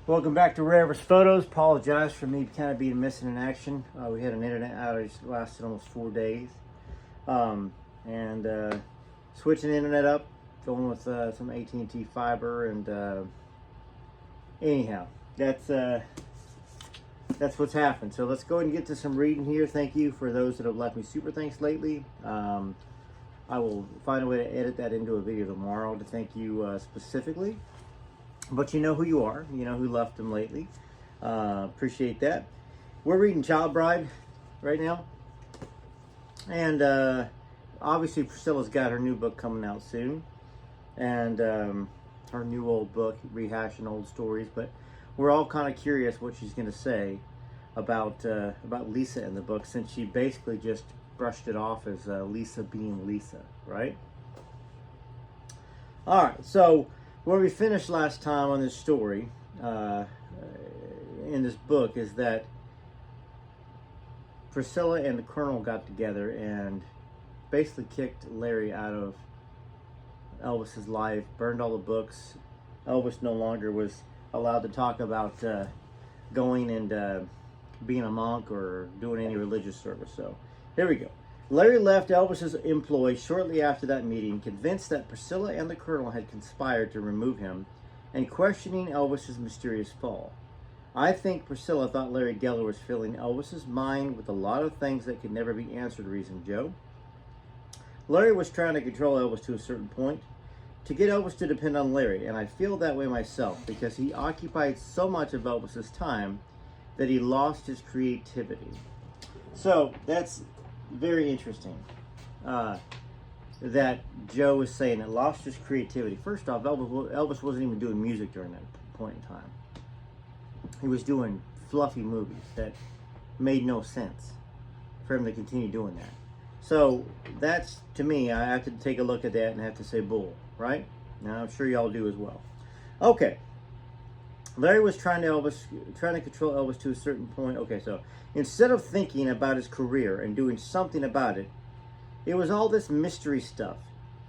Welcome back to Rare Photos. Apologize for me kind of being missing in action. We had an internet outage that lasted almost 4 days. And switching the internet up, going with some AT&T fiber, and anyhow, that's what's happened. So let's go ahead and get to some reading here. Thank you for those that have left me super thanks lately. I will find a way to edit that into a video tomorrow to thank you specifically. But you know who you are. You know who left them lately. Appreciate that. We're reading Child Bride right now. And obviously Priscilla's got her new book coming out soon. And her new old book, rehashing old stories. But we're all kind of curious what she's going to say about Lisa in the book, since she basically just brushed it off as Lisa being Lisa, right? All right, so where we finished last time on this story, in this book, is that Priscilla and the Colonel got together and basically kicked Larry out of Elvis's life, burned all the books. Elvis no longer was allowed to talk about going and being a monk or doing any religious service. So here we go. Larry left Elvis's employ shortly after that meeting, convinced that Priscilla and the Colonel had conspired to remove him, and questioning Elvis's mysterious fall. I think Priscilla thought Larry Geller was filling Elvis's mind with a lot of things that could never be answered, reasoned Joe. Larry was trying to control Elvis to a certain point, to get Elvis to depend on Larry, and I feel that way myself, because he occupied so much of Elvis's time that he lost his creativity. So that's very interesting that Joe is saying it lost his creativity. First off, Elvis wasn't even doing music during that point in time. He was doing fluffy movies that made no sense for him to continue doing that. So that's, to me, I have to take a look at that and have to say bull, right? Now I'm sure y'all do as well. Okay. Larry was trying to control Elvis to a certain point. Okay, so instead of thinking about his career and doing something about it, it was all this mystery stuff,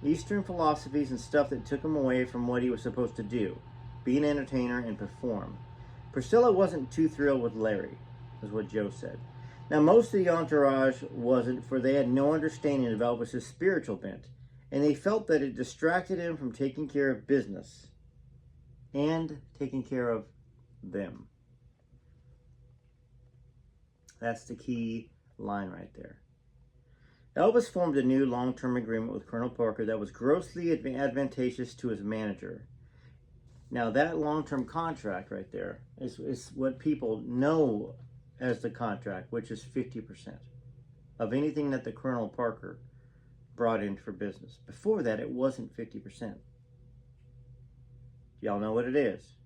Eastern philosophies and stuff that took him away from what he was supposed to do, be an entertainer and perform. Priscilla wasn't too thrilled with Larry, is what Joe said. Now, most of the entourage wasn't, for they had no understanding of Elvis's spiritual bent, and they felt that it distracted him from taking care of business and taking care of them. That's the key line right there. Elvis formed a new long-term agreement with Colonel Parker that was grossly advantageous to his manager. Now, that long-term contract right there is what people know as the contract, which is 50% of anything that the Colonel Parker brought in for business. Before that, it wasn't 50%. Y'all know what it is.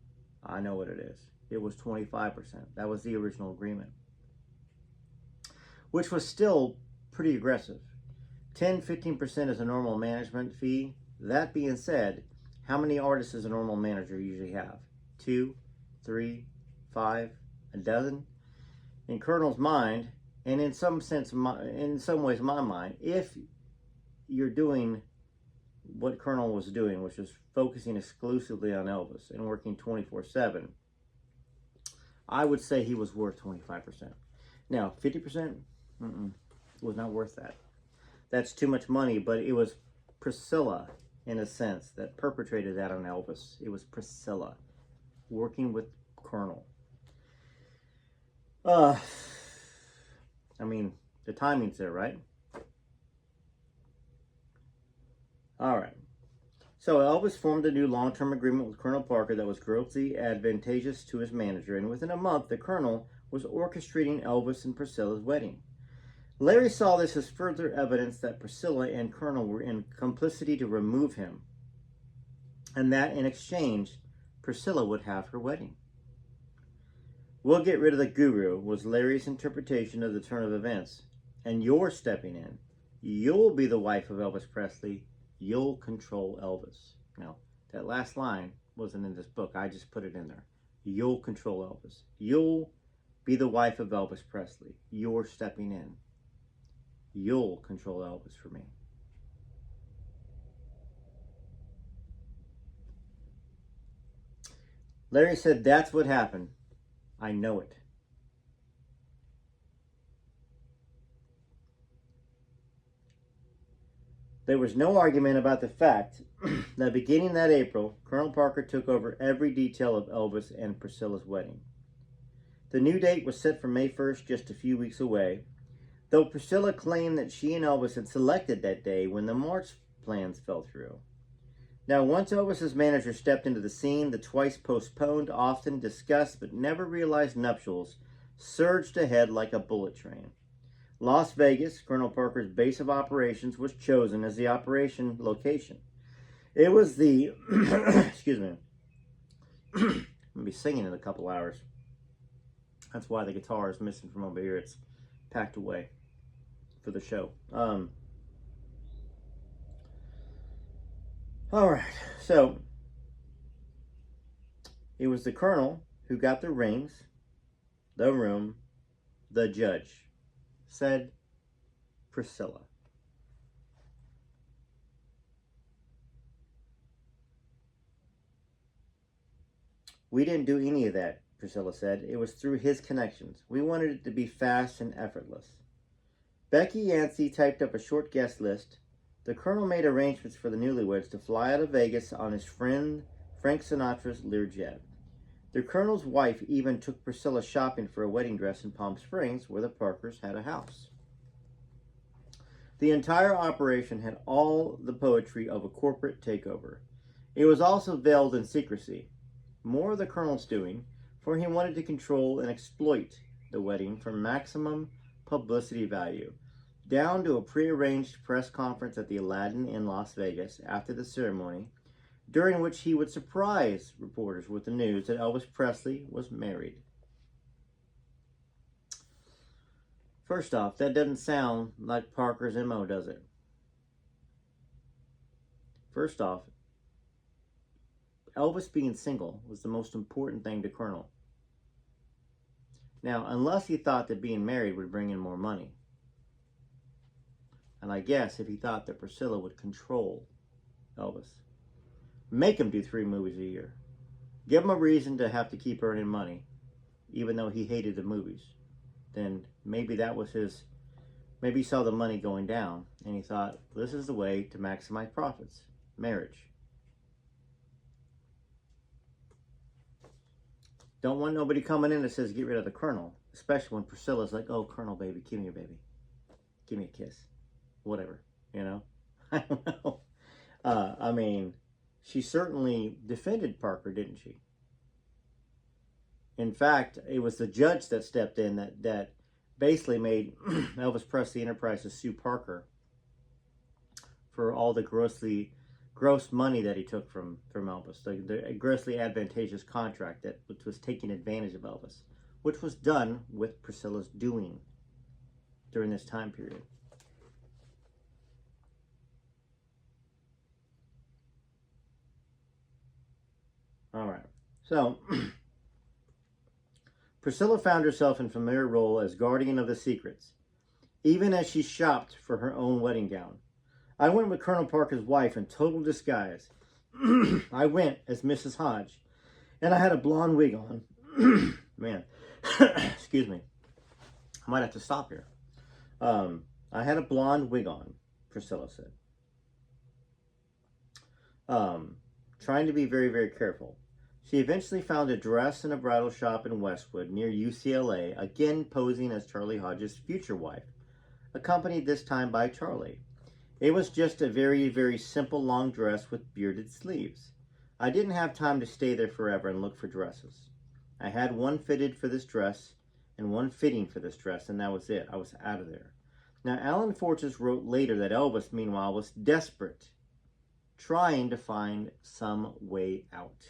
I know what it is. It was 25%. That was the original agreement, which was still pretty aggressive. 10-15% is a normal management fee. That being said, how many artists does a normal manager usually have? 2, 3, 5, a dozen? In Colonel's mind, and in some ways my mind, if you're doing what Colonel was doing, which was focusing exclusively on Elvis and working 24/7, I would say he was worth 25%. Now, 50% was not worth that. That's too much money, but it was Priscilla, in a sense, that perpetrated that on Elvis. It was Priscilla working with Colonel. I mean, the timing's there, right? All right. So Elvis formed a new long-term agreement with Colonel Parker that was grossly advantageous to his manager, and within a month, the Colonel was orchestrating Elvis and Priscilla's wedding. Larry saw this as further evidence that Priscilla and Colonel were in complicity to remove him, and that in exchange, Priscilla would have her wedding. "We'll get rid of the guru," was Larry's interpretation of the turn of events, "and you're stepping in. You'll be the wife of Elvis Presley. You'll control Elvis." Now, that last line wasn't in this book. I just put it in there. You'll control Elvis. You'll be the wife of Elvis Presley. You're stepping in. You'll control Elvis for me. Larry said, "That's what happened. I know it." There was no argument about the fact that beginning that April, Colonel Parker took over every detail of Elvis and Priscilla's wedding. The new date was set for May 1st, just a few weeks away, though Priscilla claimed that she and Elvis had selected that day when the March plans fell through. Now, once Elvis's manager stepped into the scene, the twice postponed, often discussed, but never realized nuptials surged ahead like a bullet train. Las Vegas, Colonel Parker's base of operations, was chosen as the operation location. It was the, excuse me, I'm going to be singing in a couple hours. That's why the guitar is missing from over here. It's packed away for the show. All right, so it was the colonel who got the rings, the room, the judge, said Priscilla. We didn't do any of that, Priscilla said. It was through his connections. We wanted it to be fast and effortless. Becky Yancey typed up a short guest list. The colonel made arrangements for the newlyweds to fly out of Vegas on his friend Frank Sinatra's Learjet. The colonel's wife even took Priscilla shopping for a wedding dress in Palm Springs, where the Parkers had a house. The entire operation had all the poetry of a corporate takeover. It was also veiled in secrecy. More of the colonel's doing, for he wanted to control and exploit the wedding for maximum publicity value, down to a prearranged press conference at the Aladdin in Las Vegas after the ceremony, during which he would surprise reporters with the news that Elvis Presley was married. First off, that doesn't sound like Parker's MO, does it? First off, Elvis being single was the most important thing to Colonel. Now, unless he thought that being married would bring in more money. And I guess if he thought that Priscilla would control Elvis, make him do 3 movies a year, give him a reason to have to keep earning money, even though he hated the movies, then maybe that was his, maybe he saw the money going down and he thought, this is the way to maximize profits, marriage. Don't want nobody coming in that says get rid of the colonel, especially when Priscilla's like, oh, Colonel, baby, give me your baby. Give me a kiss. Whatever, you know? I don't know. I mean, she certainly defended Parker, didn't she? In fact, it was the judge that stepped in that basically made Elvis Presley Enterprises sue Parker for all the gross money that he took from Elvis, the grossly advantageous contract that which was taking advantage of Elvis, which was done with Priscilla's doing during this time period. All right, so Priscilla found herself in a familiar role as guardian of the secrets, even as she shopped for her own wedding gown. I went with Colonel Parker's wife in total disguise. I went as Mrs. Hodge, and I had a blonde wig on. Man, excuse me. I might have to stop here. I had a blonde wig on, Priscilla said. Trying to be very, very careful. She eventually found a dress in a bridal shop in Westwood near UCLA, again posing as Charlie Hodge's future wife, accompanied this time by Charlie. It was just a very, very simple long dress with bearded sleeves. I didn't have time to stay there forever and look for dresses. I had one fitted for this dress and one fitting for this dress, and that was it. I was out of there. Now, Alan Fortes wrote later that Elvis, meanwhile, was desperate, trying to find some way out.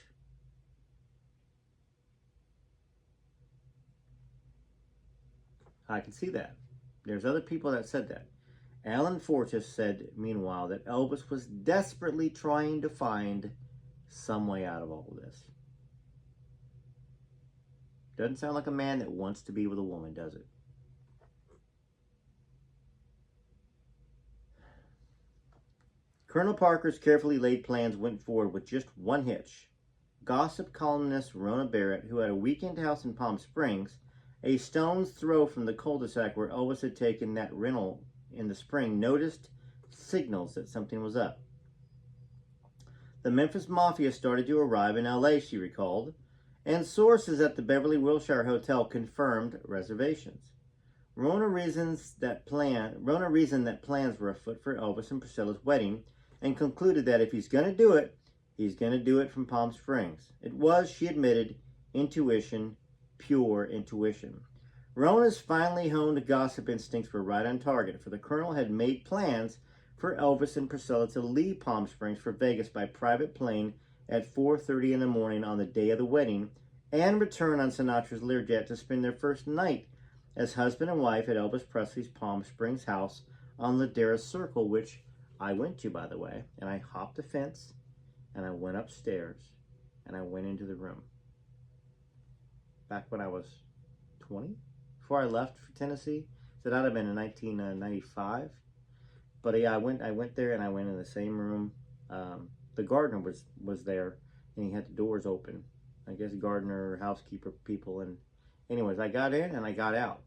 I can see that. There's other people that said that. Alan Fortes said, meanwhile, that Elvis was desperately trying to find some way out of all of this. Doesn't sound like a man that wants to be with a woman, does it? Colonel Parker's carefully laid plans went forward with just one hitch. gossip columnist Rona Barrett, who had a weekend house in Palm Springs, a stone's throw from the cul-de-sac where Elvis had taken that rental in the spring, noticed signals that something was up. The Memphis Mafia started to arrive in L.A., she recalled, and sources at the Beverly Wilshire Hotel confirmed reservations. Rona reasoned that plans were afoot for Elvis and Priscilla's wedding, and concluded that if he's going to do it, he's going to do it from Palm Springs. It was, she admitted, intuition, pure intuition. Rona's finely honed gossip instincts were right on target, for the Colonel had made plans for Elvis and Priscilla to leave Palm Springs for Vegas by private plane at 4:30 in the morning on the day of the wedding, and return on Sinatra's Learjet to spend their first night as husband and wife at Elvis Presley's Palm Springs house on Ladera Circle, which I went to, by the way, and I hopped the fence, and I went upstairs, and I went into the room. Back when I was 20, before I left for Tennessee, so that would have been in 1995. But yeah, I went there, and I went in the same room. The gardener was there, and he had the doors open. I guess gardener, housekeeper people, and anyways, I got in and I got out.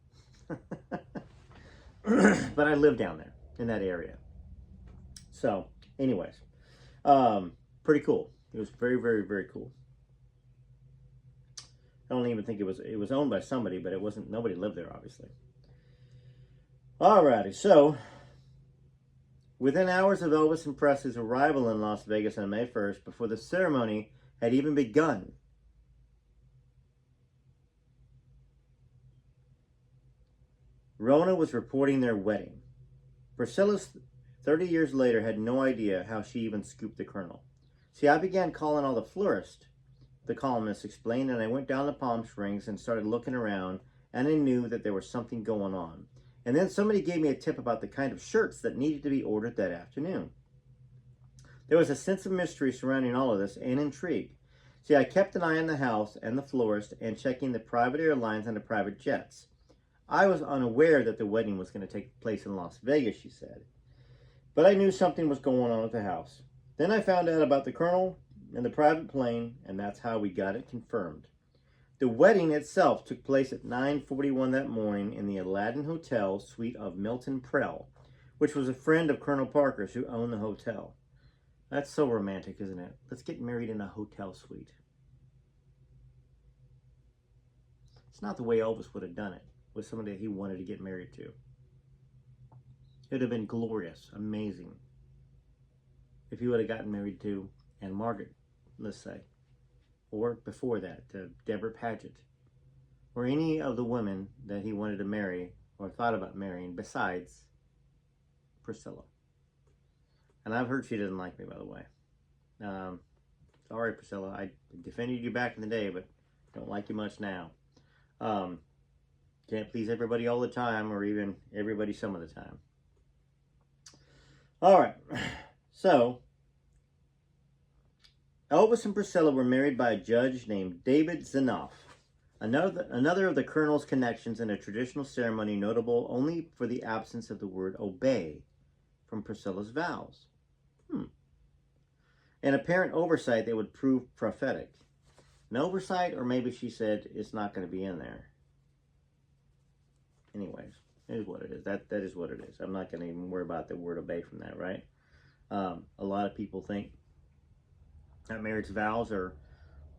But I lived down there in that area. So, anyways, pretty cool. It was very, very, very cool. I don't even think it was owned by somebody, but it wasn't. Nobody lived there, obviously. Alrighty, so within hours of Elvis and Presley's arrival in Las Vegas on May 1st, before the ceremony had even begun, Rona was reporting their wedding. Priscilla, 30 years later, had no idea how she even scooped the Colonel. See, I began calling all the florists, the columnist explained, and I went down to Palm Springs and started looking around, and I knew that there was something going on. And then somebody gave me a tip about the kind of shirts that needed to be ordered that afternoon. There was a sense of mystery surrounding all of this, and intrigue. See, I kept an eye on the house and the florist, and checking the private airlines and the private jets. I was unaware that the wedding was going to take place in Las Vegas, she said. But I knew something was going on at the house. Then I found out about the Colonel and the private plane, and that's how we got it confirmed. The wedding itself took place at 9:41 that morning in the Aladdin Hotel suite of Milton Prell, which was a friend of Colonel Parker's who owned the hotel. That's so romantic, isn't it? Let's get married in a hotel suite. It's not the way Elvis would have done it, with somebody that he wanted to get married to. It would have been glorious, amazing, if he would have gotten married to Anne Margaret, let's say, or before that, to Deborah Paget, or any of the women that he wanted to marry or thought about marrying besides Priscilla. And I've heard she doesn't like me, by the way. Sorry, Priscilla. I defended you back in the day, but don't like you much now. Can't please everybody all the time, or even everybody some of the time. All right. So, Elvis and Priscilla were married by a judge named David Zinoff, another of the Colonel's connections in a traditional ceremony notable only for the absence of the word obey from Priscilla's vows. An apparent oversight that would prove prophetic. An oversight, or maybe she said it's not going to be in there. Anyways, it is what it is. That is what it is. I'm not going to even worry about the word obey from that, right? A lot of people think that marriage vows are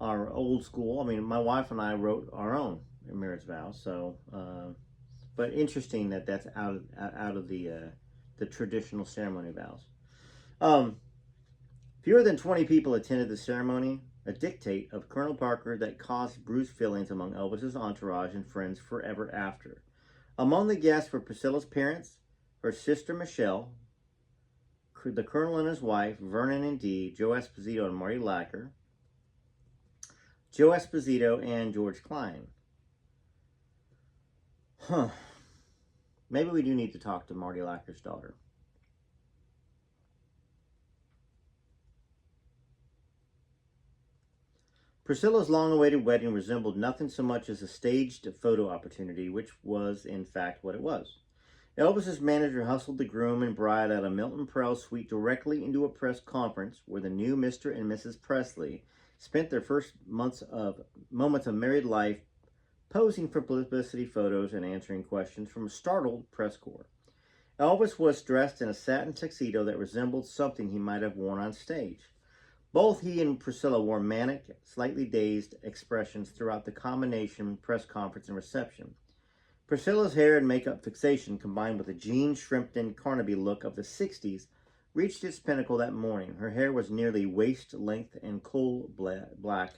old school. I mean, my wife and I wrote our own marriage vows. So, but interesting that that's out of the traditional ceremony vows. Fewer than 20 people attended the ceremony, a dictate of Colonel Parker that caused bruised feelings among Elvis's entourage and friends forever after. Among the guests were Priscilla's parents, her sister Michelle, the Colonel and his wife, Vernon and Dee, Joe Esposito and Marty Lacker, Joe Esposito and George Klein. Maybe we do need to talk to Marty Lacker's daughter. Priscilla's long-awaited wedding resembled nothing so much as a staged photo opportunity, which was, in fact, what it was. Elvis's manager hustled the groom and bride out of Milton Prell's suite directly into a press conference where the new Mr. and Mrs. Presley spent their first moments of married life posing for publicity photos and answering questions from a startled press corps. Elvis was dressed in a satin tuxedo that resembled something he might have worn on stage. Both he and Priscilla wore manic, slightly dazed expressions throughout the combination press conference and reception. Priscilla's hair and makeup fixation, combined with the jean shrimped-in Carnaby look of the 60s, reached its pinnacle that morning. Her hair was nearly waist-length and coal black,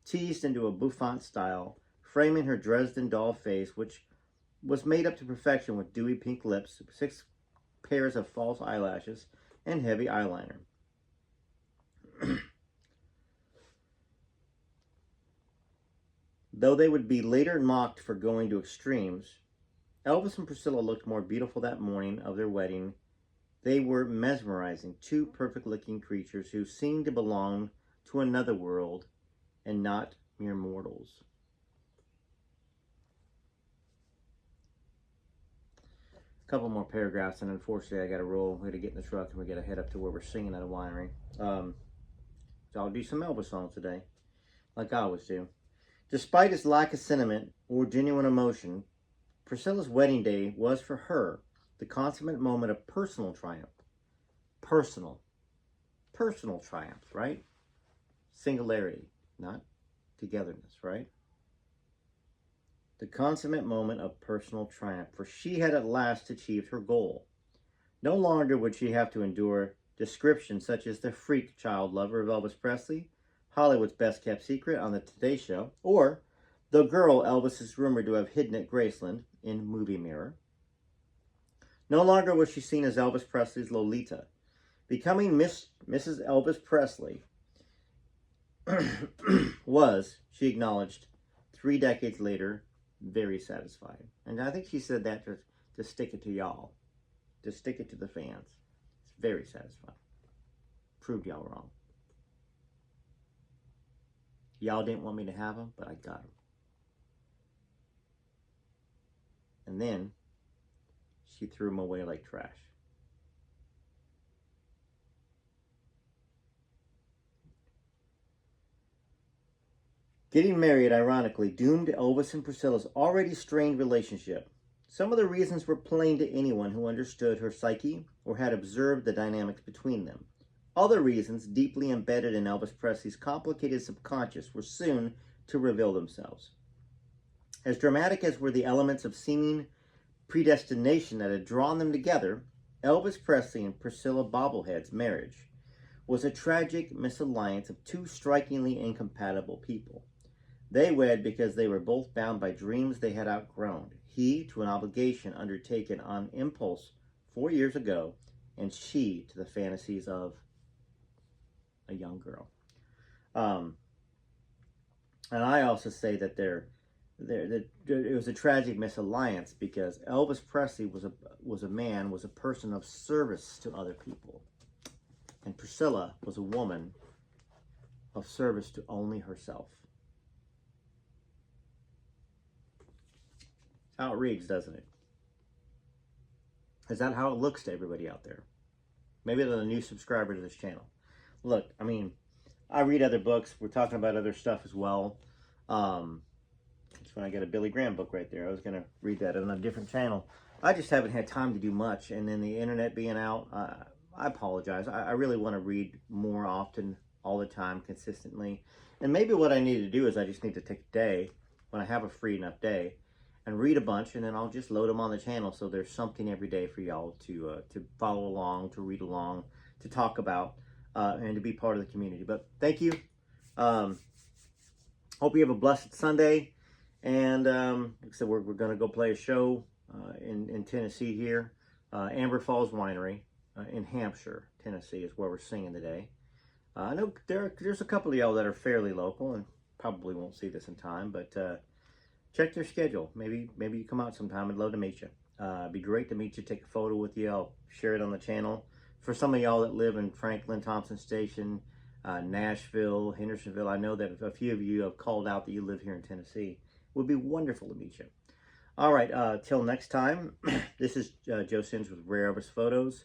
teased into a bouffant style, framing her Dresden doll face, which was made up to perfection with dewy pink lips, 6 pairs of false eyelashes, and heavy eyeliner. Though they would be later mocked for going to extremes, Elvis and Priscilla looked more beautiful that morning of their wedding. They were mesmerizing, 2 perfect-looking creatures who seemed to belong to another world and not mere mortals. A couple more paragraphs, and unfortunately I got to roll. We got to get in the truck and we got to head up to where we're singing at a winery. So I'll do some Elvis songs today, like I always do. Despite its lack of sentiment or genuine emotion, Priscilla's wedding day was for her the consummate moment of personal triumph. Personal triumph, right? Singularity, not togetherness, right? The consummate moment of personal triumph, for she had at last achieved her goal. No longer would she have to endure descriptions such as the freak child lover of Elvis Presley, Hollywood's best-kept secret on the Today Show, or the girl Elvis is rumored to have hidden at Graceland in Movie Mirror. No longer was she seen as Elvis Presley's Lolita. Becoming Mrs. Elvis Presley was, she acknowledged, 3 decades later, very satisfying. And I think she said that to stick it to y'all, to stick it to the fans. It's very satisfying. Proved y'all wrong. Y'all didn't want me to have them, but I got them. And then she threw them away like trash. Getting married, ironically, doomed Elvis and Priscilla's already strained relationship. Some of the reasons were plain to anyone who understood her psyche or had observed the dynamics between them. Other reasons, deeply embedded in Elvis Presley's complicated subconscious, were soon to reveal themselves. As dramatic as were the elements of seeming predestination that had drawn them together, Elvis Presley and Priscilla Bobblehead's marriage was a tragic misalliance of 2 strikingly incompatible people. They wed because they were both bound by dreams they had outgrown. He to an obligation undertaken on impulse 4 years ago, and she to the fantasies of a young girl. And I also say that it was a tragic misalliance because Elvis Presley was a person of service to other people, and Priscilla was a woman of service to only herself. How it reads, doesn't it? Is that how it looks to everybody out there? Maybe they're a new subscriber to this channel. Look, I mean, I read other books. We're talking about other stuff as well. That's when I got a Billy Graham book right there. I was going to read that on a different channel. I just haven't had time to do much. And then the internet being out, I apologize. I really want to read more often, all the time, consistently. And maybe what I need to do is I just need to take a day, when I have a free enough day, and read a bunch, and then I'll just load them on the channel so there's something every day for y'all to follow along, to read along, to talk about, and to be part of the community. But thank you. Hope you have a blessed Sunday. And like I said, we're going to go play a show in Tennessee here. Amber Falls Winery in Hampshire, Tennessee is where we're singing today. I know there's a couple of y'all that are fairly local and probably won't see this in time, but check their schedule. Maybe you come out sometime. I'd love to meet you. It'd be great to meet you, take a photo with you. I'll share it on the channel. For some of y'all that live in Franklin, Thompson Station, Nashville, Hendersonville, I know that a few of you have called out that you live here in Tennessee. It would be wonderful to meet you. All right, till next time, this is Joe Sims with Rare Elvis Photos.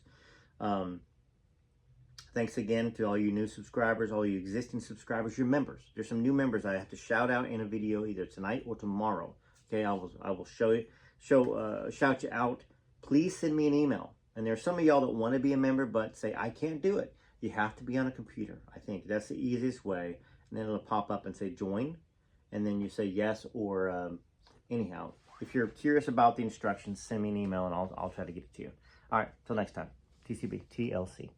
Thanks again to all you new subscribers, all you existing subscribers, your members. There's some new members I have to shout out in a video either tonight or tomorrow. Okay, I will shout you out. Please send me an email. And there's some of y'all that want to be a member but say, I can't do it. You have to be on a computer. I think that's the easiest way. And then it'll pop up and say join. And then you say yes or anyhow. If you're curious about the instructions, send me an email and I'll try to get it to you. All right, till next time. TCB, TLC.